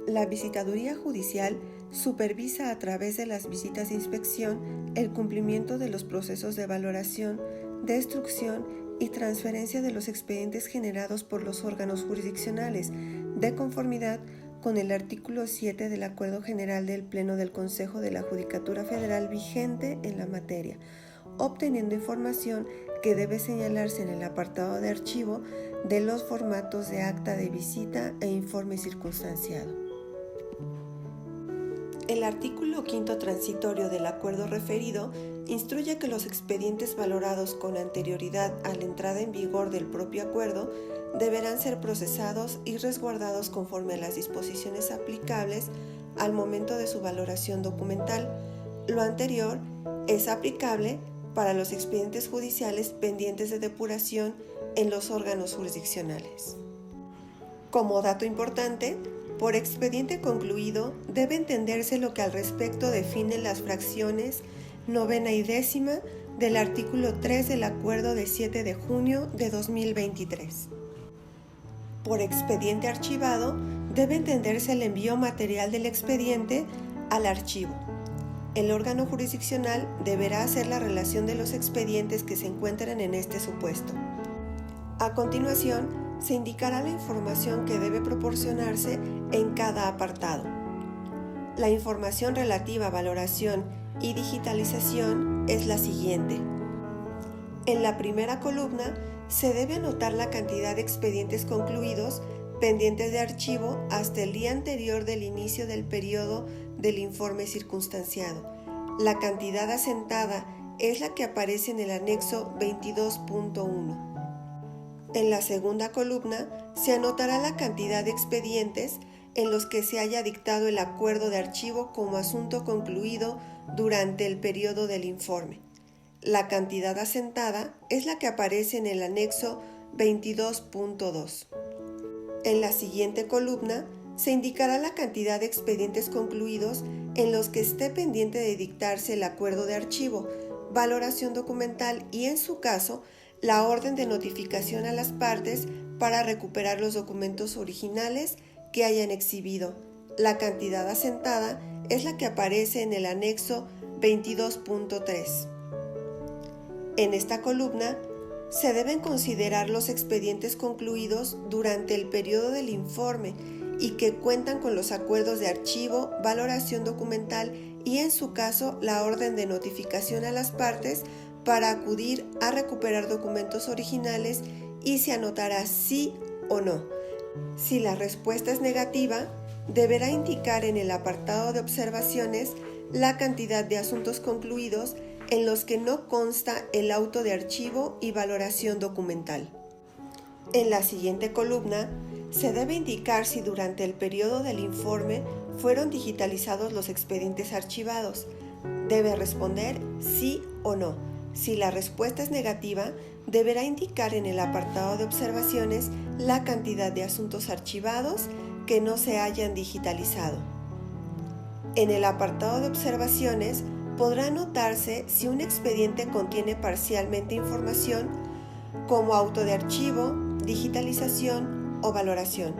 La visitaduría judicial supervisa a través de las visitas de inspección el cumplimiento de los procesos de valoración, destrucción y transferencia de los expedientes generados por los órganos jurisdiccionales, de conformidad con el artículo 7 del Acuerdo General del Pleno del Consejo de la Judicatura Federal vigente en la materia, obteniendo información que debe señalarse en el apartado de archivo de los formatos de acta de visita e informe circunstanciado. El artículo 5 transitorio del acuerdo referido instruye que los expedientes valorados con anterioridad a la entrada en vigor del propio acuerdo deberán ser procesados y resguardados conforme a las disposiciones aplicables al momento de su valoración documental. Lo anterior es aplicable para los expedientes judiciales pendientes de depuración en los órganos jurisdiccionales. Como dato importante, por expediente concluido debe entenderse lo que al respecto definen las fracciones 9ª y 10ª del artículo 3 del Acuerdo de 7 de junio de 2023. Por expediente archivado debe entenderse el envío material del expediente al archivo. El órgano jurisdiccional deberá hacer la relación de los expedientes que se encuentran en este supuesto. A continuación, se indicará la información que debe proporcionarse en cada apartado. La información relativa a valoración y digitalización es la siguiente. En la primera columna se debe anotar la cantidad de expedientes concluidos pendientes de archivo hasta el día anterior del inicio del periodo del informe circunstanciado. La cantidad asentada es la que aparece en el anexo 22.1. En la segunda columna se anotará la cantidad de expedientes en los que se haya dictado el acuerdo de archivo como asunto concluido durante el periodo del informe. La cantidad asentada es la que aparece en el anexo 22.2. En la siguiente columna se indicará la cantidad de expedientes concluidos en los que esté pendiente de dictarse el acuerdo de archivo, valoración documental y, en su caso, la orden de notificación a las partes para recuperar los documentos originales que hayan exhibido. La cantidad asentada es la que aparece en el anexo 22.3. En esta columna se deben considerar los expedientes concluidos durante el periodo del informe y que cuentan con los acuerdos de archivo, valoración documental y, en su caso, la orden de notificación a las partes para acudir a recuperar documentos originales, y se anotará sí o no. Si la respuesta es negativa, deberá indicar en el apartado de observaciones la cantidad de asuntos concluidos en los que no consta el auto de archivo y valoración documental. En la siguiente columna se debe indicar si durante el periodo del informe fueron digitalizados los expedientes archivados. Debe responder sí o no. Si la respuesta es negativa, deberá indicar en el apartado de observaciones la cantidad de asuntos archivados que no se hayan digitalizado. En el apartado de observaciones podrá anotarse si un expediente contiene parcialmente información como auto de archivo, digitalización o valoración,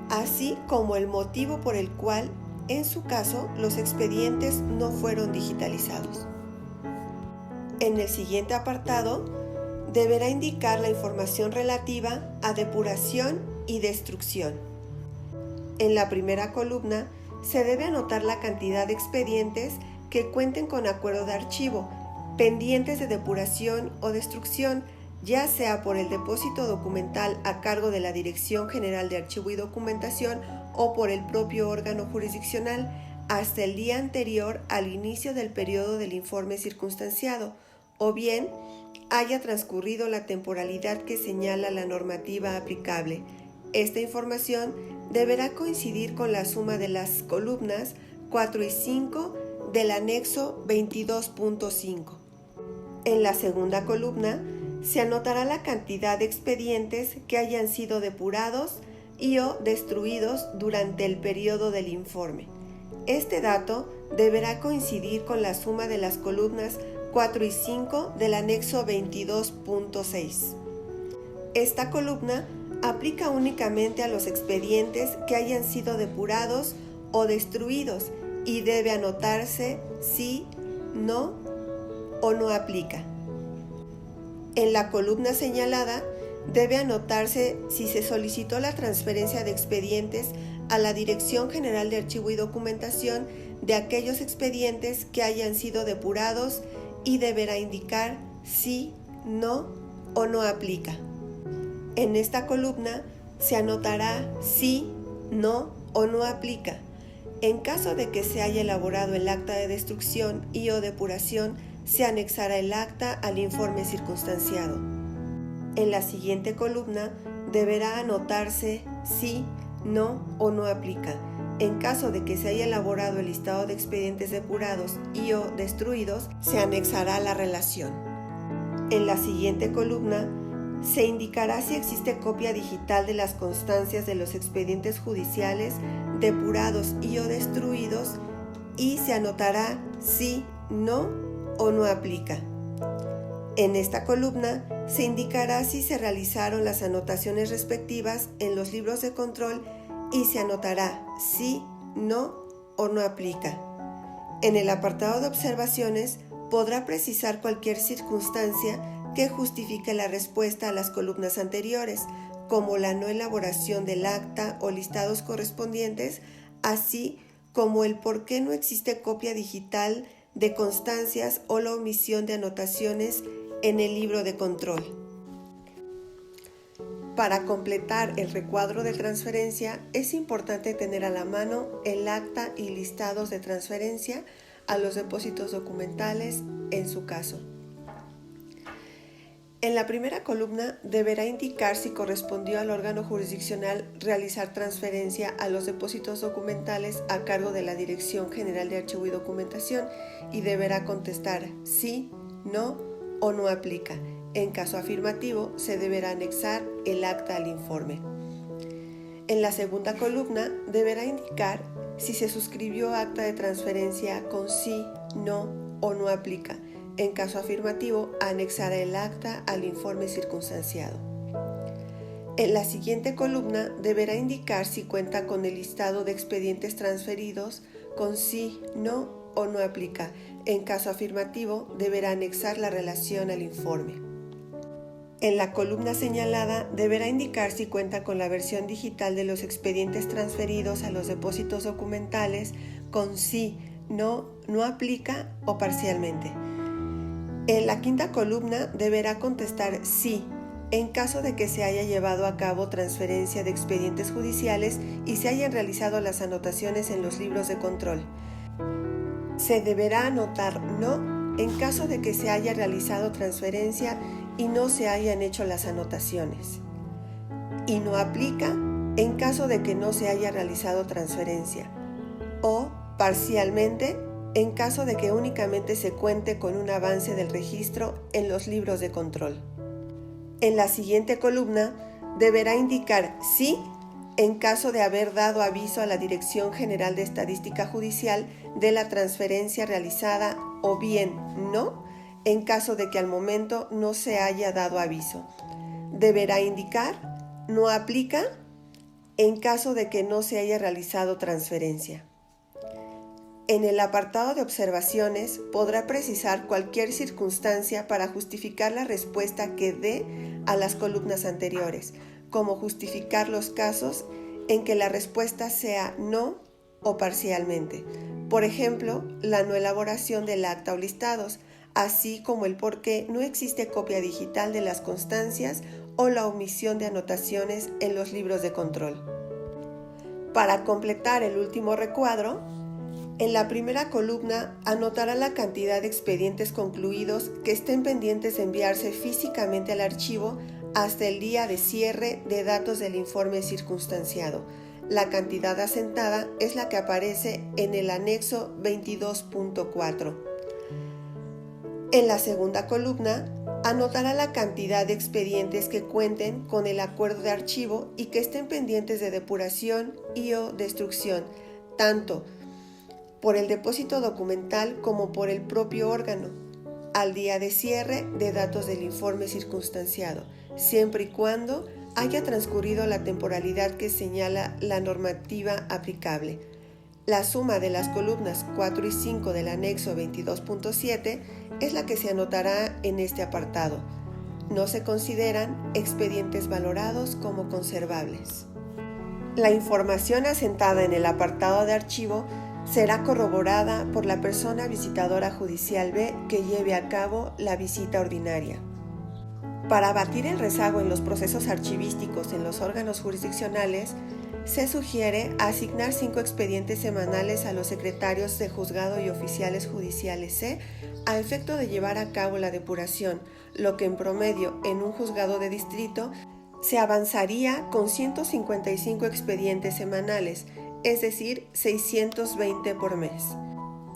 así como el motivo por el cual, en su caso, los expedientes no fueron digitalizados. En el siguiente apartado, deberá indicar la información relativa a depuración y destrucción. En la primera columna, se debe anotar la cantidad de expedientes que cuenten con acuerdo de archivo, pendientes de depuración o destrucción, ya sea por el depósito documental a cargo de la Dirección General de Archivo y Documentación o por el propio órgano jurisdiccional, hasta el día anterior al inicio del periodo del informe circunstanciado, o bien haya transcurrido la temporalidad que señala la normativa aplicable. Esta información deberá coincidir con la suma de las columnas 4 y 5 del anexo 22.5. En la segunda columna se anotará la cantidad de expedientes que hayan sido depurados y o destruidos durante el periodo del informe. Este dato deberá coincidir con la suma de las columnas 4 y 5 del anexo 22.6. Esta columna aplica únicamente a los expedientes que hayan sido depurados o destruidos y debe anotarse sí, no o no aplica. En la columna señalada debe anotarse si se solicitó la transferencia de expedientes a la Dirección General de Archivo y Documentación de aquellos expedientes que hayan sido depurados y deberá indicar sí, no o no aplica. En esta columna se anotará sí, no o no aplica. En caso de que se haya elaborado el acta de destrucción y o depuración, se anexará el acta al informe circunstanciado. En la siguiente columna deberá anotarse sí, no o no aplica. En caso de que se haya elaborado el listado de expedientes depurados y o destruidos, se anexará la relación. En la siguiente columna se indicará si existe copia digital de las constancias de los expedientes judiciales depurados y o destruidos y se anotará sí, no o no aplica. En esta columna se indicará si se realizaron las anotaciones respectivas en los libros de control y se anotará sí, no o no aplica. En el apartado de observaciones podrá precisar cualquier circunstancia que justifique la respuesta a las columnas anteriores, como la no elaboración del acta o listados correspondientes, así como el por qué no existe copia digital de constancias o la omisión de anotaciones en el libro de control. Para completar el recuadro de transferencia es importante tener a la mano el acta y listados de transferencia a los depósitos documentales en su caso. En la primera columna deberá indicar si correspondió al órgano jurisdiccional realizar transferencia a los depósitos documentales a cargo de la Dirección General de Archivo y Documentación y deberá contestar sí, no o no aplica. En caso afirmativo, se deberá anexar el acta al informe. En la segunda columna deberá indicar si se suscribió acta de transferencia con sí, no o no aplica. En caso afirmativo, anexará el acta al informe circunstanciado. En la siguiente columna deberá indicar si cuenta con el listado de expedientes transferidos con sí, no o no aplica. En caso afirmativo, deberá anexar la relación al informe. En la columna señalada deberá indicar si cuenta con la versión digital de los expedientes transferidos a los depósitos documentales con sí, no aplica o parcialmente. En la quinta columna deberá contestar sí en caso de que se haya llevado a cabo transferencia de expedientes judiciales y se hayan realizado las anotaciones en los libros de control. Se deberá anotar no en caso de que se haya realizado transferencia y no se hayan hecho las anotaciones. Y no aplica en caso de que no se haya realizado transferencia. O parcialmente en caso de que únicamente se cuente con un avance del registro en los libros de control. En la siguiente columna deberá indicar sí en caso de haber dado aviso a la Dirección General de Estadística Judicial de la transferencia realizada o bien no en caso de que al momento no se haya dado aviso. Deberá indicar no aplica en caso de que no se haya realizado transferencia. En el apartado de observaciones podrá precisar cualquier circunstancia para justificar la respuesta que dé a las columnas anteriores, como justificar los casos en que la respuesta sea no o parcialmente. Por ejemplo, la no elaboración del acta o listados, así como el por qué no existe copia digital de las constancias o la omisión de anotaciones en los libros de control. Para completar el último recuadro, en la primera columna anotará la cantidad de expedientes concluidos que estén pendientes de enviarse físicamente al archivo hasta el día de cierre de datos del informe circunstanciado. La cantidad asentada es la que aparece en el anexo 22.4. En la segunda columna anotará la cantidad de expedientes que cuenten con el acuerdo de archivo y que estén pendientes de depuración y o destrucción, tanto por el depósito documental como por el propio órgano, al día de cierre de datos del informe circunstanciado, siempre y cuando haya transcurrido la temporalidad que señala la normativa aplicable. La suma de las columnas 4 y 5 del anexo 22.7 es la que se anotará en este apartado. No se consideran expedientes valorados como conservables. La información asentada en el apartado de archivo será corroborada por la persona visitadora judicial B que lleve a cabo la visita ordinaria. Para abatir el rezago en los procesos archivísticos en los órganos jurisdiccionales, se sugiere asignar 5 expedientes semanales a los secretarios de juzgado y oficiales judiciales C a efecto de llevar a cabo la depuración, lo que en promedio en un juzgado de distrito se avanzaría con 155 expedientes semanales, es decir, 620 por mes.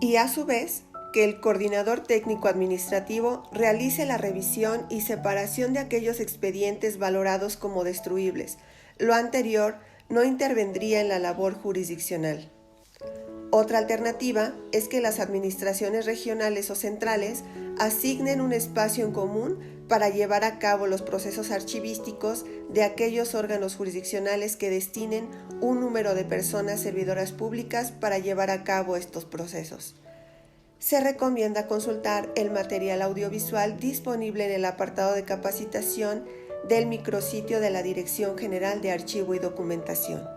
Y a su vez, que el coordinador técnico administrativo realice la revisión y separación de aquellos expedientes valorados como destruibles. Lo anterior no intervendría en la labor jurisdiccional. Otra alternativa es que las administraciones regionales o centrales asignen un espacio en común para llevar a cabo los procesos archivísticos de aquellos órganos jurisdiccionales que destinen un número de personas servidoras públicas para llevar a cabo estos procesos. Se recomienda consultar el material audiovisual disponible en el apartado de capacitación del micrositio de la Dirección General de Archivo y Documentación.